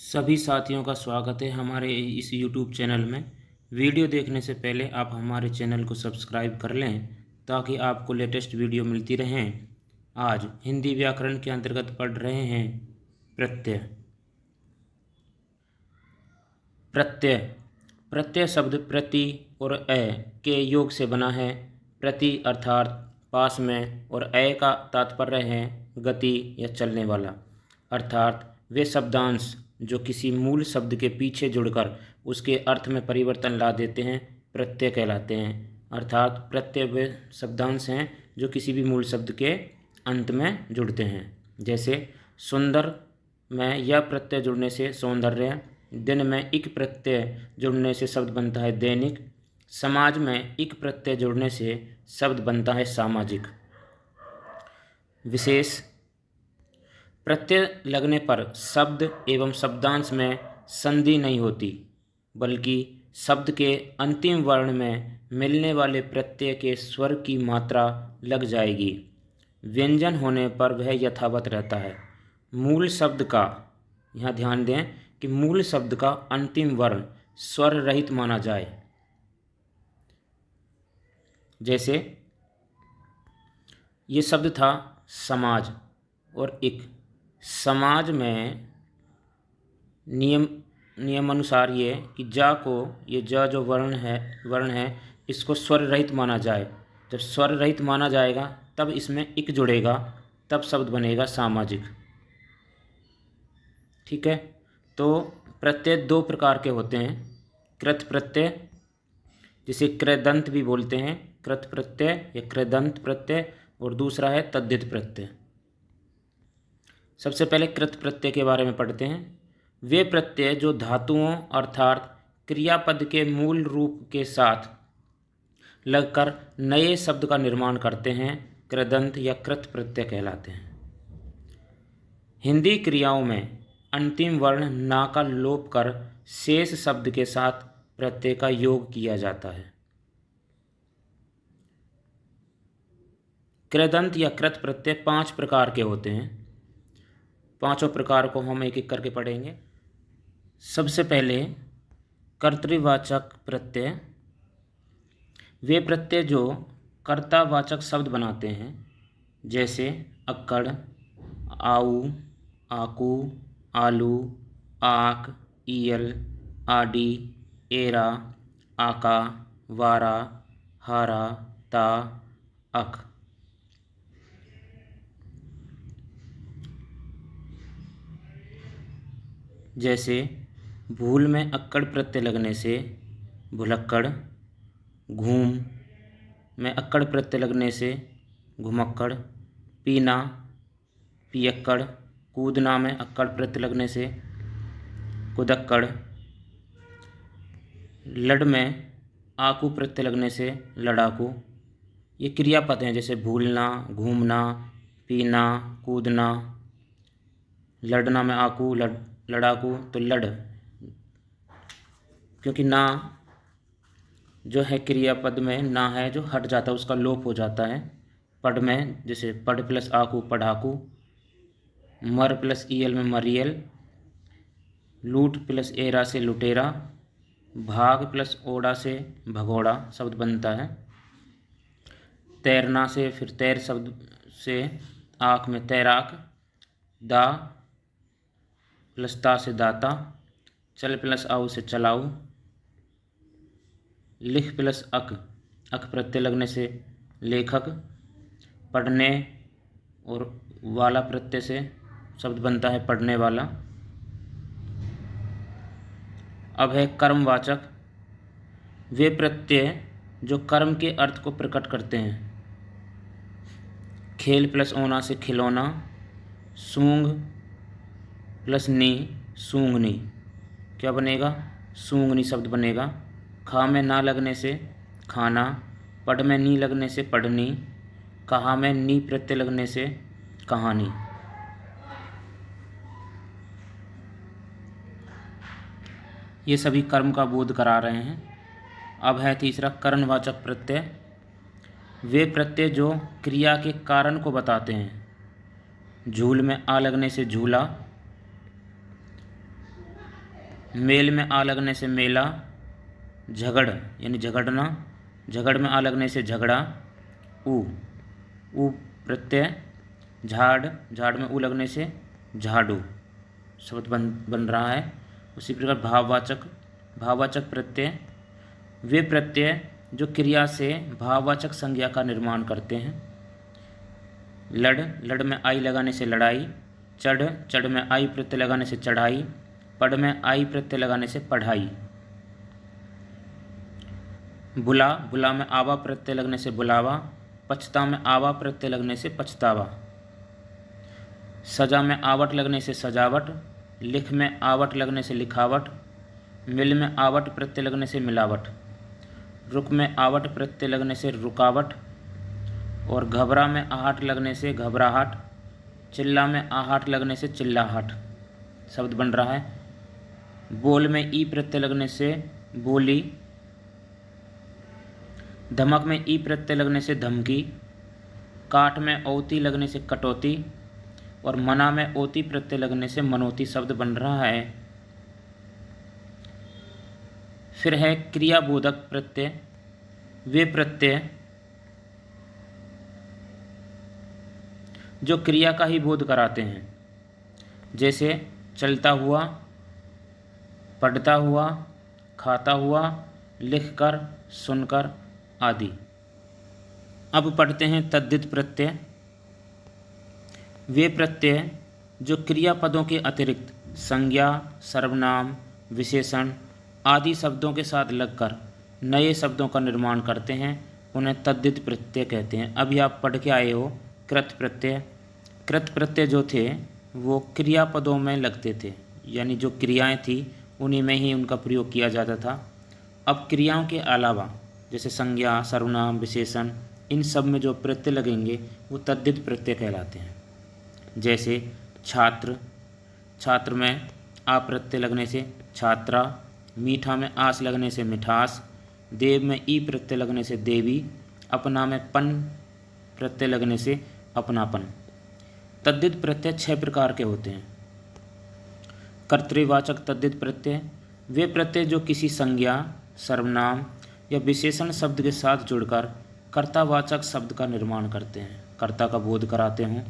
सभी साथियों का स्वागत है हमारे इस YouTube चैनल में। वीडियो देखने से पहले आप हमारे चैनल को सब्सक्राइब कर लें ताकि आपको लेटेस्ट वीडियो मिलती रहें। आज हिंदी व्याकरण के अंतर्गत पढ़ रहे हैं प्रत्यय। प्रत्यय प्रत्यय शब्द प्रति और अ के योग से बना है। प्रति अर्थात पास में और अ का तात्पर्य है गति या चलने वाला, अर्थात वे शब्दांश जो किसी मूल शब्द के पीछे जुड़कर उसके अर्थ में परिवर्तन ला देते हैं प्रत्यय कहलाते हैं। अर्थात प्रत्यय वे शब्दांश हैं जो किसी भी मूल शब्द के अंत में जुड़ते हैं। जैसे सुंदर में यह प्रत्यय जुड़ने से सौंदर्य, दिन में इक प्रत्यय जुड़ने से शब्द बनता है दैनिक, समाज में इक प्रत्यय जुड़ने से शब्द बनता है सामाजिक। विशेष प्रत्यय लगने पर शब्द एवं शब्दांश में संधि नहीं होती, बल्कि शब्द के अंतिम वर्ण में मिलने वाले प्रत्यय के स्वर की मात्रा लग जाएगी। व्यंजन होने पर वह यथावत रहता है। मूल शब्द का, यहाँ ध्यान दें कि मूल शब्द का अंतिम वर्ण स्वर रहित माना जाए। जैसे ये शब्द था समाज और एक, समाज में नियमानुसार ये कि जा को, ये जा जो वर्ण है इसको स्वर रहित माना जाए। जब स्वर रहित माना जाएगा तब इसमें इक जुड़ेगा, तब शब्द बनेगा सामाजिक। ठीक है। तो प्रत्यय दो प्रकार के होते हैं। कृत प्रत्यय, जिसे कृदंत भी बोलते हैं, कृत प्रत्यय या कृदंत प्रत्यय, और दूसरा है तद्धित प्रत्यय। सबसे पहले कृत प्रत्यय के बारे में पढ़ते हैं। वे प्रत्यय जो धातुओं अर्थात क्रियापद के मूल रूप के साथ लगकर नए शब्द का निर्माण करते हैं कृदंत या कृत प्रत्यय कहलाते हैं। हिंदी क्रियाओं में अंतिम वर्ण ना का लोप कर शेष शब्द के साथ प्रत्यय का योग किया जाता है। कृदंत या कृत प्रत्यय 5 प्रकार के होते हैं। पांचों प्रकार को हम एक एक करके पढ़ेंगे। सबसे पहले कर्तृवाचक प्रत्यय। वे प्रत्यय जो कर्तावाचक शब्द बनाते हैं, जैसे अक्कड़, आऊ, आकू, आलू, आक, ईयल, आडी, एरा, आका, वारा, हारा, ता, अक। जैसे भूल में अक्कड़ प्रत्यय लगने से भुलक्कड़, घूम में अक्कड़ प्रत्यय लगने से घुमक्कड़, पीना पियक्कड़, कूदना में अक्कड़ प्रत्यय लगने से कुदक्कड़, लड़ में आकू प्रत्यय लगने से लड़ाकू। ये क्रियापद हैं, जैसे भूलना, घूमना, पीना, कूदना, लड़ना में आकू, लड़ाकू, तो लड़, क्योंकि ना जो है क्रियापद में ना है जो हट जाता है, उसका लोप हो जाता है। पढ़ में जैसे पढ़ प्लस आकू पढ़ाकू, मर प्लस ईयल में मरियल, लूट प्लस एरा से लुटेरा, भाग प्लस ओड़ा से भगोड़ा शब्द बनता है। तैरना से फिर तैर शब्द से आँख में तैराक, दा प्लस ता से दाता, चल प्लस आऊ से चलाऊ, लिख प्लस अक, अक प्रत्यय लगने से लेखक, पढ़ने और वाला प्रत्यय से शब्द बनता है पढ़ने वाला। अब है कर्मवाचक। वे प्रत्यय जो कर्म के अर्थ को प्रकट करते हैं। खेल प्लस ओना से खिलौना, सूंघ प्लस नी सूंघनी, क्या बनेगा? सूंघनी शब्द बनेगा। खा में ना लगने से खाना, पढ़ में नी लगने से पढ़नी, कहा में नी प्रत्यय लगने से कहानी। ये सभी कर्म का बोध करा रहे हैं। अब है तीसरा करणवाचक प्रत्यय। वे प्रत्यय जो क्रिया के कारण को बताते हैं। झूल में आ लगने से झूला, मेल में आ लगने से मेला, झगड़ यानी झगड़ना, झगड़ में आ लगने से झगड़ा, ऊ प्रत्यय, झाड़, झाड़ में ऊ लगने से झाड़ू शब्द बन रहा है। उसी प्रकार भाववाचक, भाववाचक प्रत्यय वे प्रत्यय जो क्रिया से भाववाचक संज्ञा का निर्माण करते हैं। लड़, लड़ में आई लगाने से लड़ाई, चढ़, चढ़ में आई प्रत्यय लगाने से चढ़ाई, पढ़ में आई प्रत्यय लगाने से पढ़ाई। बुला, बुला में आवा प्रत्यय लगने से बुलावा, पछता में आवा प्रत्यय लगने से पछतावा। सजा में आवट लगने से सजावट, लिख में आवट लगने से लिखावट, मिल में आवट प्रत्यय लगने से मिलावट, रुक में आवट प्रत्यय लगने से रुकावट, और घबरा में आहट लगने से घबराहट, चिल्ला में आहट लगने से चिल्लाहट शब्द बन रहा है। बोल में ई प्रत्यय लगने से बोली, धमक में ई प्रत्यय लगने से धमकी, काट में औती लगने से कटौती, और मना में ओती प्रत्यय लगने से मनोती शब्द बन रहा है। फिर है क्रियाबोधक प्रत्यय वे प्रत्यय जो क्रिया का ही बोध कराते हैं, जैसे चलता हुआ, पढ़ता हुआ, खाता हुआ, लिखकर, सुनकर आदि। अब पढ़ते हैं तद्धित प्रत्यय वे प्रत्यय जो क्रियापदों के अतिरिक्त संज्ञा, सर्वनाम, विशेषण आदि शब्दों के साथ लगकर नए शब्दों का निर्माण करते हैं, उन्हें तद्धित प्रत्यय कहते हैं। अभी आप पढ़ के आए हो कृत प्रत्यय। कृत प्रत्यय जो थे वो क्रियापदों में लगते थे, यानी जो क्रियाएं थी उन्हीं में ही उनका प्रयोग किया जाता था। अब क्रियाओं के अलावा जैसे संज्ञा, सर्वनाम, विशेषण इन सब में जो प्रत्यय लगेंगे वो तद्धित प्रत्यय कहलाते हैं। जैसे छात्र, छात्र में आ प्रत्यय लगने से छात्रा, मीठा में आस लगने से मिठास, देव में ई प्रत्यय लगने से देवी, अपना में पन प्रत्यय लगने से अपनापन। तद्धित प्रत्यय 6 प्रकार के होते हैं। कर्तृवाचक तद्धित प्रत्यय वे प्रत्यय जो किसी संज्ञा, सर्वनाम या विशेषण शब्द के साथ जुड़कर कर्तावाचक शब्द का निर्माण करते हैं, कर्ता का बोध कराते हों।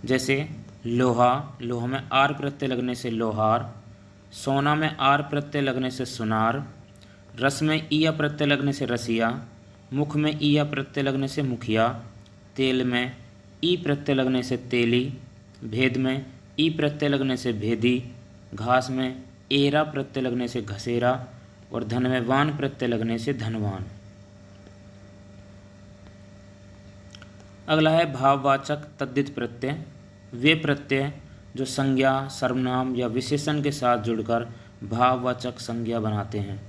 जैसे लोहा, लोहा में आर प्रत्यय लगने से लोहार, सोना में आर प्रत्यय लगने से सुनार, रस में ईया प्रत्यय लगने से रसिया, मुख में ईया प्रत्यय लगने से मुखिया, तेल में ई प्रत्यय लगने से तेली, भेद में ई प्रत्यय लगने से भेदी, घास में एरा प्रत्यय लगने से घसेरा, और धन में वान प्रत्यय लगने से धनवान। अगला है भाववाचक तद्धित प्रत्यय वे प्रत्यय जो संज्ञा, सर्वनाम या विशेषण के साथ जुड़कर भाववाचक संज्ञा बनाते हैं।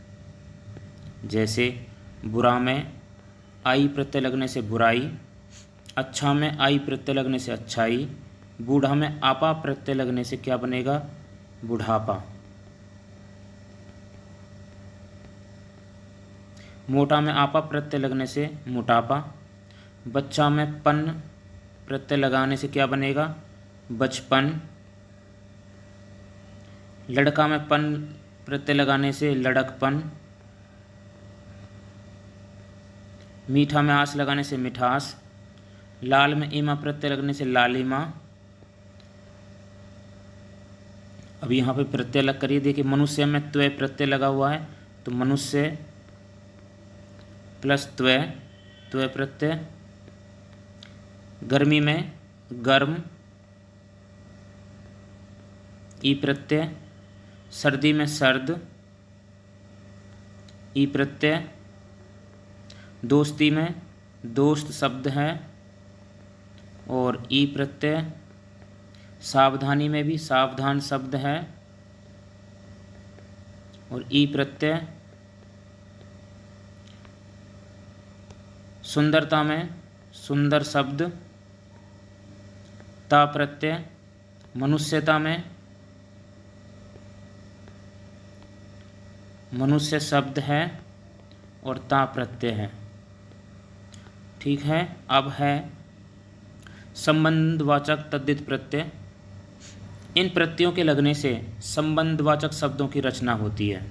जैसे बुरा में आई प्रत्यय लगने से बुराई, अच्छा में आई प्रत्यय लगने से अच्छाई, बूढ़ा में आपा प्रत्यय लगने से क्या बनेगा? बुढ़ापा। मोटा में आपा प्रत्यय लगने से मोटापा, बच्चा में पन प्रत्यय लगाने से क्या बनेगा? बचपन, लड़का में पन प्रत्यय लगाने से लड़कपन, मीठा में आस लगाने से मिठास, लाल में ईमा प्रत्यय लगने से लालिमा। अब यहाँ पे प्रत्यय लग करिए, देखिए मनुष्य में त्वय प्रत्यय लगा हुआ है तो मनुष्य प्लस त्वय, त्वय प्रत्यय। गर्मी में गर्म, ई प्रत्यय। सर्दी में सर्द, ई प्रत्यय। दोस्ती में दोस्त शब्द है और ई प्रत्यय। सावधानी में भी सावधान शब्द है और ई प्रत्यय। सुंदरता में सुंदर शब्द, ता प्रत्यय। मनुष्यता में मनुष्य शब्द है और ता प्रत्यय है। ठीक है। अब है संबंधवाचक तद्धित प्रत्यय इन प्रत्ययों के लगने से संबंधवाचक शब्दों की रचना होती है।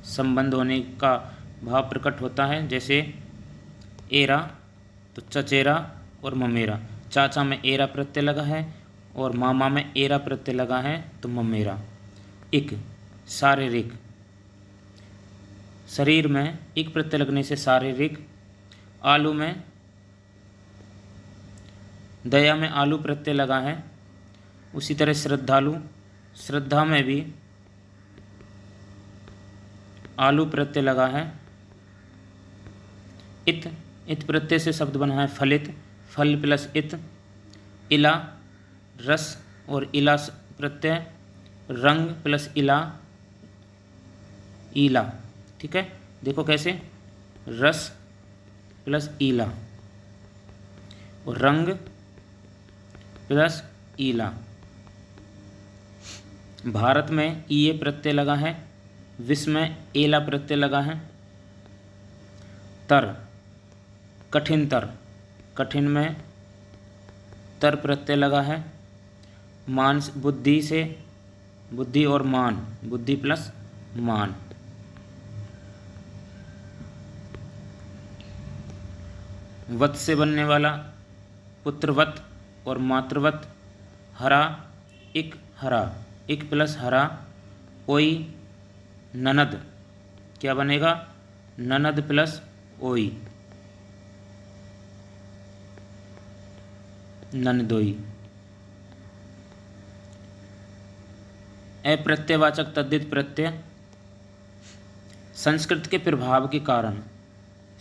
संबंध होने का भाव प्रकट होता है, जैसे एरा तो चचेरा और ममेरा। चाचा में एरा प्रत्यय लगा है और मामा में एरा प्रत्यय लगा है तो ममेरा। इक शारीरिक, शरीर में इक प्रत्यय लगने से शारीरिक। आलू में दया में आलू प्रत्यय लगा है। उसी तरह श्रद्धालु, श्रद्धा में भी आलू प्रत्यय लगा है। इत प्रत्यय से शब्द बना है फलित, फल प्लस इत। इला रस और इला प्रत्यय, रंग प्लस इला ईला। ठीक है, देखो कैसे, रस प्लस ईला और रंग प्लस ईला। भारत में ईए प्रत्यय लगा है, विश्व में एला प्रत्यय लगा है। तर कठिन तर, कठिन में तर प्रत्यय लगा है। मान बुद्धि से, बुद्धि और मान, बुद्धि प्लस मान। वत से बनने वाला पुत्रवत और मातृवत। हरा इक हरा, इक प्लस हरा। ओई ननद, क्या बनेगा, ननद प्लस ओई, ननदोई। अप्रत्ययवाचक तद्धित प्रत्यय, संस्कृत के प्रभाव के कारण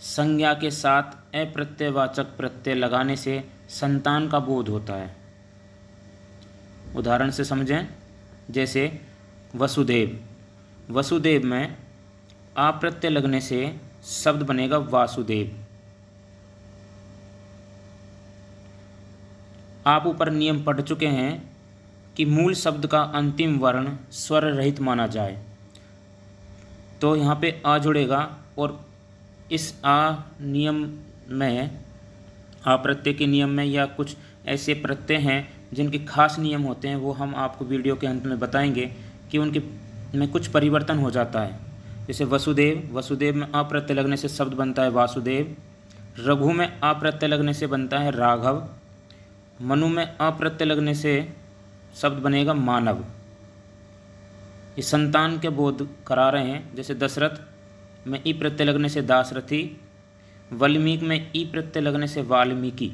संज्ञा के साथ अप्रत्ययवाचक प्रत्यय लगाने से संतान का बोध होता है। उदाहरण से समझें, जैसे वसुदेव, वसुदेव में आ प्रत्यय लगने से शब्द बनेगा वासुदेव। आप ऊपर नियम पढ़ चुके हैं कि मूल शब्द का अंतिम वर्ण स्वर रहित माना जाए, तो यहाँ पे आ जुड़ेगा। और इस आ नियम में, आ प्रत्यय के नियम में या कुछ ऐसे प्रत्यय हैं जिनके खास नियम होते हैं, वो हम आपको वीडियो के अंत में बताएंगे कि उनके में कुछ परिवर्तन हो जाता है। जैसे वसुदेव, वसुदेव में आ प्रत्यय लगने से शब्द बनता है वासुदेव। रघु में आ प्रत्यय लगने से बनता है राघव। मनु में आ प्रत्यय लगने से शब्द बनेगा मानव। ये संतान के बोध करा रहे हैं। जैसे दशरथ में ई प्रत्यय लगने से दासरथी। वाल्मीकि में ई प्रत्यय लगने से वाल्मीकि।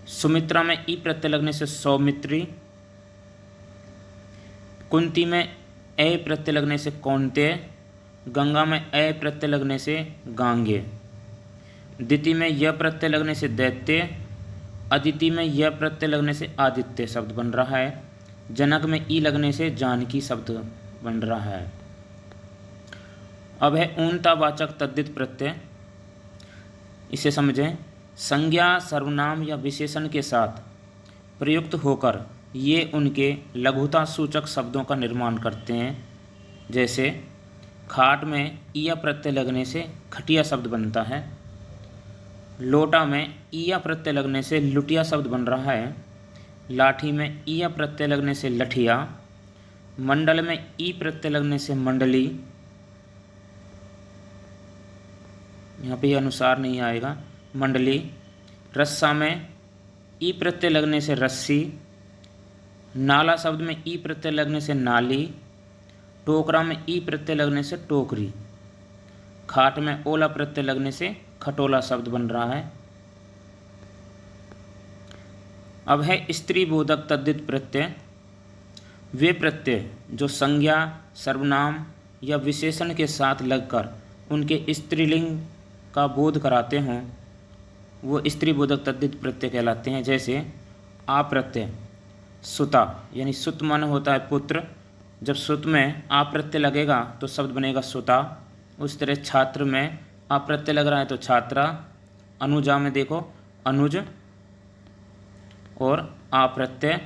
सुमित्रा में ई प्रत्यय लगने से सौमित्री। कुंती में ए प्रत्यय लगने से कौन्तेय। गंगा में ए प्रत्यय लगने से गांगे। दिति में य प्रत्यय लगने से दैत्य। अदिति में यह प्रत्यय लगने से आदित्य शब्द बन रहा है। जनक में ई लगने से जानकी शब्द बन रहा है। अब है ऊनतावाचक तद्धित प्रत्यय, इसे समझें। संज्ञा सर्वनाम या विशेषण के साथ प्रयुक्त होकर ये उनके लघुता सूचक शब्दों का निर्माण करते हैं। जैसे खाट में ईया प्रत्यय लगने से खटिया शब्द बनता है। लोटा में ईया प्रत्यय लगने से लुटिया शब्द बन रहा है। लाठी में ईया प्रत्यय लगने से लठिया। मंडल में ई प्रत्यय लगने से मंडली, यहाँ पे अनुसार नहीं आएगा, मंडली। रस्सा में ई प्रत्यय लगने से रस्सी। नाला शब्द में ई प्रत्यय लगने से नाली। टोकरा में ई प्रत्यय लगने से टोकरी। खाट में ओला प्रत्यय लगने से खटोला शब्द बन रहा है। अब है स्त्री बोधक तद्धित प्रत्यय। वे प्रत्यय जो संज्ञा, सर्वनाम या विशेषण के साथ लगकर उनके स्त्रीलिंग का बोध कराते हों, वो स्त्री बोधक तद्धित प्रत्यय कहलाते हैं। जैसे आ प्रत्यय, सुता, यानी सुत मन होता है पुत्र। जब सुत में आ प्रत्यय लगेगा तो शब्द बनेगा सुता। उस तरह छात्र में आ प्रत्यय लग रहा है तो छात्रा। अनुजा में देखो अनुज और आ प्रत्यय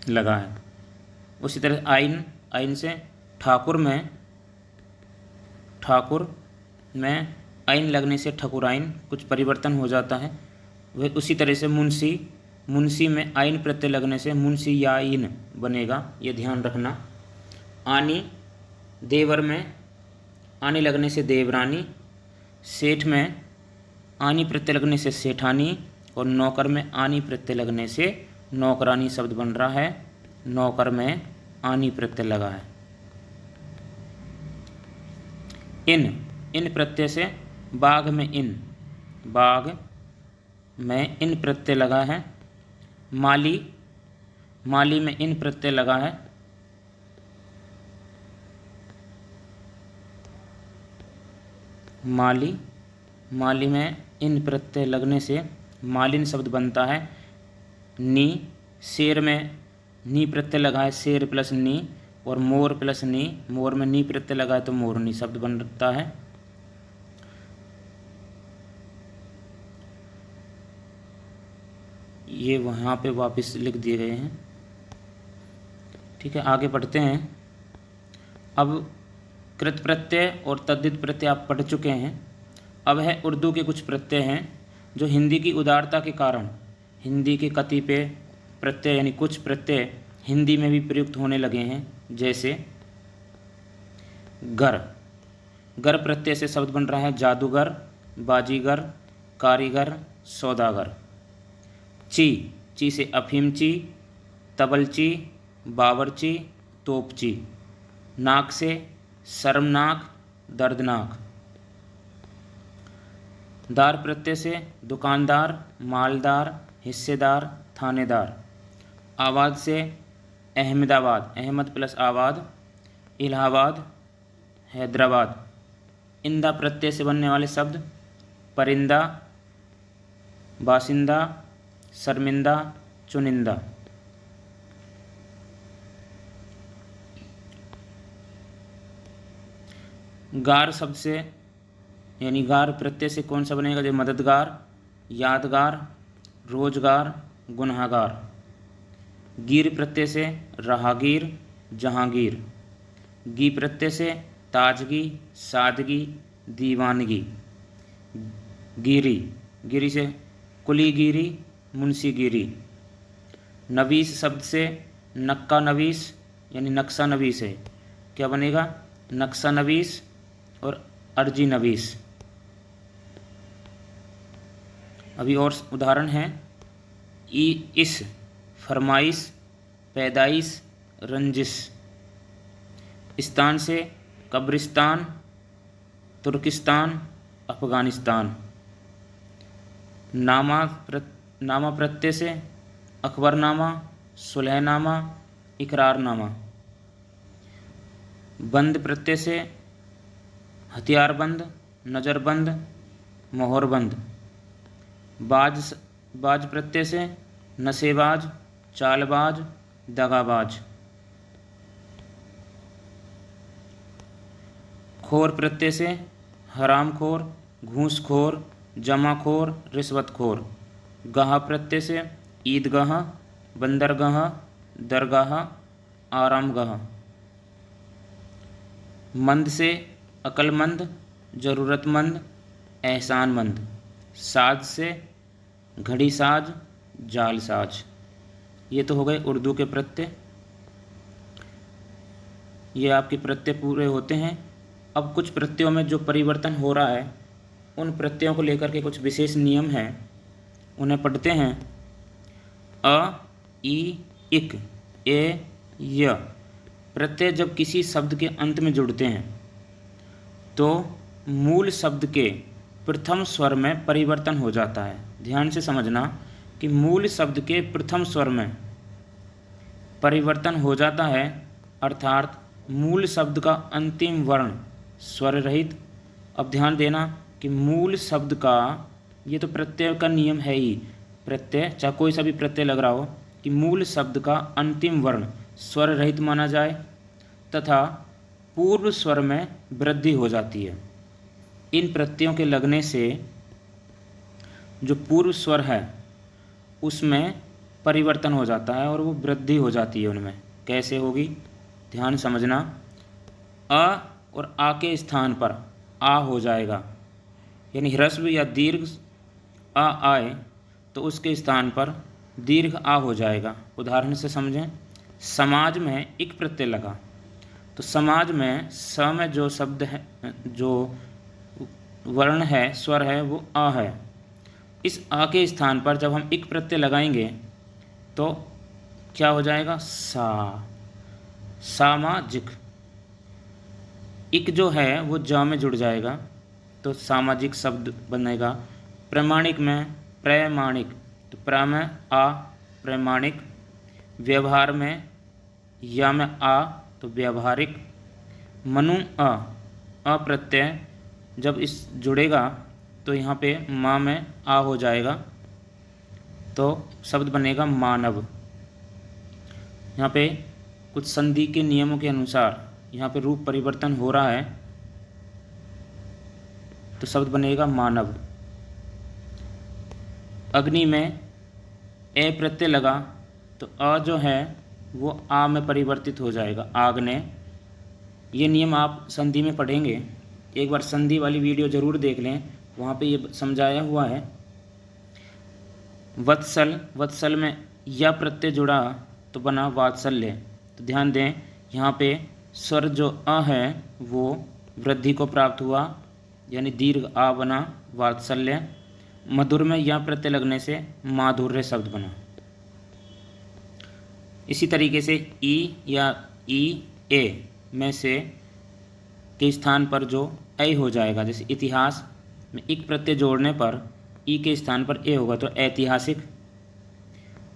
लगा है। उसी तरह आइन, आइन से ठाकुर में, ठाकुर में आइन लगने से ठकुराइन, कुछ परिवर्तन हो जाता है। वह उसी तरह से मुंशी, मुंशी में आइन प्रत्यय लगने से मुंशियाइन बनेगा, ये ध्यान रखना। आनी, देवर में आनी लगने से देवरानी, सेठ में आनी प्रत्यय लगने से सेठानी, और नौकर में आनी प्रत्यय लगने से नौकरानी शब्द बन रहा है। नौकर में आनी प्रत्यय लगा है। इन प्रत्यय से बाघ में इन, बाघ में इन प्रत्यय लगा है। माली में इन प्रत्यय लगा है। माली में इन प्रत्यय लगने से मालिन शब्द बनता है। नी, शेर में नी प्रत्यय लगा है, शेर प्लस नी, और मोर प्लस नी, मोर में नी प्रत्यय लगा है तो मोरनी शब्द बनता है। ये वहाँ पे वापस लिख दिए गए हैं। ठीक है, आगे पढ़ते हैं। अब कृत प्रत्यय और तद्धित प्रत्यय आप पढ़ चुके हैं। अब है उर्दू के कुछ प्रत्यय हैं जो हिंदी की उदारता के कारण हिंदी के कतिपय प्रत्यय यानी कुछ प्रत्यय हिंदी में भी प्रयुक्त होने लगे हैं। जैसे गर प्रत्यय से शब्द बन रहा है जादूगर, बाजीगर, कारीगर, सौदागर। ची से अफीमची, तबलची, बावर्ची, तोपची। नाक से शर्मनाक, दर्दनाक। दार प्रत्यय से दुकानदार, मालदार, हिस्सेदार, थानेदार। आवाज़ से अहमदाबाद, अहमद प्लस आबाद, इलाहाबाद, हैदराबाद। इंदा प्रत्यय से बनने वाले शब्द परिंदा, बासिंदा, शर्मिंदा, चुनिंदा। गार शब्द से यानी गार प्रत्यय से कौन सा बनेगा? जो मददगार, यादगार, रोजगार, गुनहगार। गिर प्रत्यय से राहगीर, जहांगीर। गी प्रत्यय से ताजगी, सादगी, दीवानगी। गिरी से कुलीगिरी, मुंशीगिरी। नवीस शब्द से नक्का नवीस यानी नक्शा नवीस है, क्या बनेगा? नक्शा नवीस और अर्जी नवीस। अभी और उदाहरण हैं। इस, फरमाइश, पैदाइश, रंजिश। स्थान से कब्रिस्तान, तुर्किस्तान, अफ़गानिस्तान। नामा प्रत्यय से अकबरनामा, सुलहनामा, इकरारनामा। बंद प्रत्यय से हथियारबंद, नज़रबंद, मोहरबंद। बाज प्रत्यय से नशेबाज, चालबाज, दगाबाज। खोर प्रत्यय से हरामखोर, घूसखोर, जमाखोर, रिश्वतखोर। गाह प्रत्यय से ईदगाह, बंदरगाह, दरगाह, आरामगाह। मंद से अक्लमंद, ज़रूरतमंद, एहसानमंद। साज से घड़ी साज, जाल साज। ये तो हो गए उर्दू के प्रत्यय। ये आपके प्रत्यय पूरे होते हैं। अब कुछ प्रत्ययों में जो परिवर्तन हो रहा है उन प्रत्ययों को लेकर के कुछ विशेष नियम हैं, उन्हें पढ़ते हैं। अ, ई, इक, ए, य प्रत्यय जब किसी शब्द के अंत में जुड़ते हैं तो मूल शब्द के प्रथम स्वर में परिवर्तन हो जाता है। ध्यान से समझना कि मूल शब्द के प्रथम स्वर में परिवर्तन हो जाता है, अर्थात मूल शब्द का अंतिम वर्ण स्वर रहित। अब ध्यान देना कि मूल शब्द का, ये तो प्रत्यय का नियम है ही, प्रत्यय चाहे कोई सा भी प्रत्यय लग रहा हो, कि मूल शब्द का अंतिम वर्ण स्वर रहित माना जाए तथा पूर्व स्वर में वृद्धि हो जाती है। इन प्रत्ययों के लगने से जो पूर्व स्वर है उसमें परिवर्तन हो जाता है और वो वृद्धि हो जाती है उनमें। कैसे होगी? ध्यान समझना। अ और आ के स्थान पर आ हो जाएगा, यानी ह्रस्व या दीर्घ आ आए तो उसके स्थान पर दीर्घ आ हो जाएगा। उदाहरण से समझें, समाज में इक प्रत्यय लगा तो समाज में स में जो शब्द है, जो वर्ण है, स्वर है, वो आ है। इस आ के स्थान पर जब हम इक प्रत्यय लगाएंगे तो क्या हो जाएगा? सा, सामाजिक। इक जो है वो ज में जुड़ जाएगा तो सामाजिक शब्द बनेगा। प्रमाणिक में प्रमाणिक, तो प्र में आ, प्रमाणिक। व्यवहार में या में आ, तो व्यवहारिक। मनु अ प्रत्यय जब इस जुड़ेगा तो यहाँ पे माँ में आ हो जाएगा तो शब्द बनेगा मानव। यहाँ पे कुछ संधि के नियमों के अनुसार यहाँ पे रूप परिवर्तन हो रहा है तो शब्द बनेगा मानव। अग्नि में ए प्रत्यय लगा तो अ जो है वो आ में परिवर्तित हो जाएगा, आग्ने। ये नियम आप संधि में पढ़ेंगे, एक बार संधि वाली वीडियो ज़रूर देख लें, वहाँ पे ये समझाया हुआ है। वत्सल, वत्सल में या प्रत्यय जुड़ा तो बना वात्सल्य। तो ध्यान दें, यहाँ पे स्वर जो अ है वो वृद्धि को प्राप्त हुआ, यानी दीर्घ आ बना, वात्सल्य। मधुर में या प्रत्यय लगने से माधुर्य शब्द बना। इसी तरीके से ई या ई ए में से के स्थान पर जो ऐ हो जाएगा, जैसे इतिहास में इक प्रत्यय जोड़ने पर ई के स्थान पर ए होगा तो ऐतिहासिक।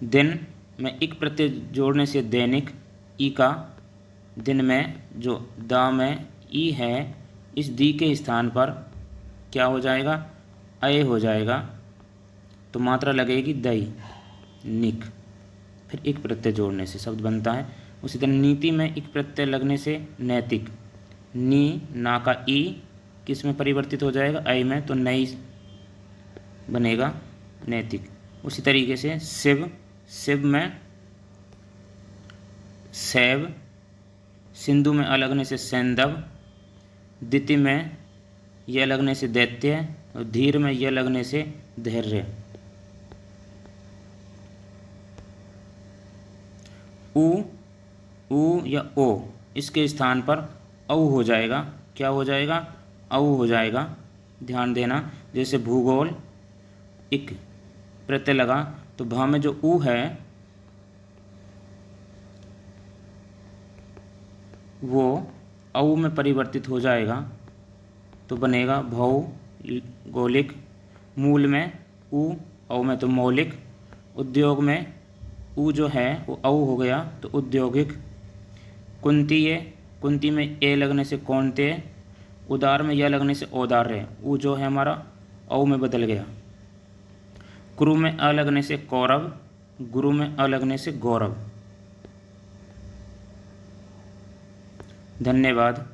दिन में इक प्रत्यय जोड़ने से दैनिक, ई का। दिन में जो दा में ई है, इस दी के स्थान पर क्या हो जाएगा? अय हो जाएगा तो मात्रा लगेगी दई, निक। फिर इक प्रत्यय जोड़ने से शब्द बनता है। उसी तरह नीति में इक प्रत्यय लगने से नैतिक। नी, ना का ई किस में परिवर्तित हो जाएगा? अय में, तो नई बनेगा नैतिक। उसी तरीके से शिव, शिव में शैव। सिंधु में अ लगने से सैंधव। दिति में यह लगने से दैत्य और धीर में यह लगने से धैर्य। ऊ या ओ इसके स्थान पर औ हो जाएगा। क्या हो जाएगा? औ हो जाएगा। ध्यान देना, जैसे भूगोल इक प्रत्यय लगा तो भा में जो ऊ है वो औ में परिवर्तित हो जाएगा तो बनेगा भौगोलिक। मूल में ऊ, औ में तो मौलिक। उद्योग में ऊ जो है वो औ हो गया तो उद्योगिक। कुंतीय, कुंती में ए लगने से कौनते। उदार में यह लगने से औदार्य। ऊ जो है हमारा औ में बदल गया। कुरु में अ लगने से कौरव। गुरु में अ लगने से गौरव। धन्यवाद।